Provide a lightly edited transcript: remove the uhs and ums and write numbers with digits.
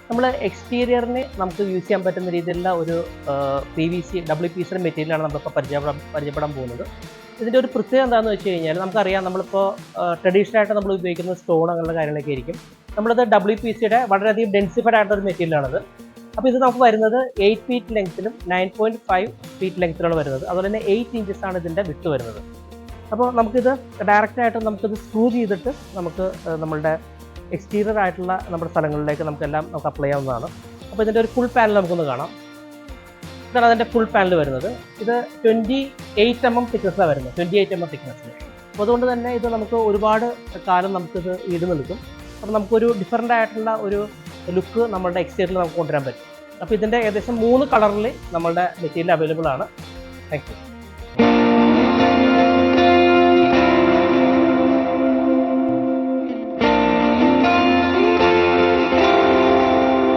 നമ്മൾ എക്സ്റ്റീരിയറിന് നമുക്ക് യൂസ് ചെയ്യാൻ പറ്റുന്ന രീതിയിലുള്ള ഒരു PVC WPC മെറ്റീരിയലാണ് നമ്മളിപ്പോൾ പരിചയപ്പെടാൻ പോകുന്നത്. ഇതിൻ്റെ ഒരു പ്രത്യേകത എന്താണെന്ന് വെച്ച് കഴിഞ്ഞാൽ നമുക്കറിയാം നമ്മളിപ്പോൾ ട്രഡീഷണൽ ആയിട്ട് നമ്മൾ ഉപയോഗിക്കുന്ന സ്റ്റോൺ അങ്ങനെയുള്ള കാര്യങ്ങളൊക്കെ ആയിരിക്കും. നമ്മളത് WPCയുടെ വളരെയധികം ഡെൻസിഫൈഡ് ആയിട്ടുള്ള ഒരു മെറ്റീരിയലാണത്. അപ്പോൾ ഇത് നമുക്ക് വരുന്നത് 8 feet ലെങ്ത്തിലും 9.5 feet ലെങ്ത്തിലാണ് വരുന്നത്. അതുപോലെ തന്നെ 8 inches ആണ് ഇതിൻ്റെ വിട്ട് വരുന്നത്. അപ്പോൾ നമുക്കിത് ഡയറക്റ്റായിട്ട് നമുക്കിത് സ്ക്രൂ ചെയ്തിട്ട് നമുക്ക് നമ്മളുടെ എക്സ്റ്റീരിയർ ആയിട്ടുള്ള നമ്മുടെ സ്ഥലങ്ങളിലേക്ക് നമുക്ക് അപ്ലൈ ചെയ്യാവുന്നതാണ്. അപ്പോൾ ഇതിൻ്റെ ഒരു ഫുൾ പാനൽ നമുക്കൊന്ന് കാണാം. ഇതാണ് അതിൻ്റെ ഫുൾ പാനൽ വരുന്നത്. ഇത് 28 mm തിക്നെസ്സിലാണ് വരുന്നത്, 28 mm തിക്നെസ്സിൽ. അപ്പോൾ അതുകൊണ്ട് തന്നെ ഇത് നമുക്ക് ഒരുപാട് കാലം നമുക്കിത് ഈട് നിൽക്കും. അപ്പോൾ നമുക്കൊരു ഡിഫറൻ്റ് ആയിട്ടുള്ള ഒരു ലുക്ക് നമ്മളുടെ എക്സ്റ്റീരിയറിൽ നമുക്ക് കൊണ്ടുവരാൻ പറ്റും. അപ്പോൾ ഇതിൻ്റെ ഏകദേശം 3 കളറിൽ നമ്മളുടെ മെറ്റീരിയൽ അവൈലബിൾ ആണ്. Thank you.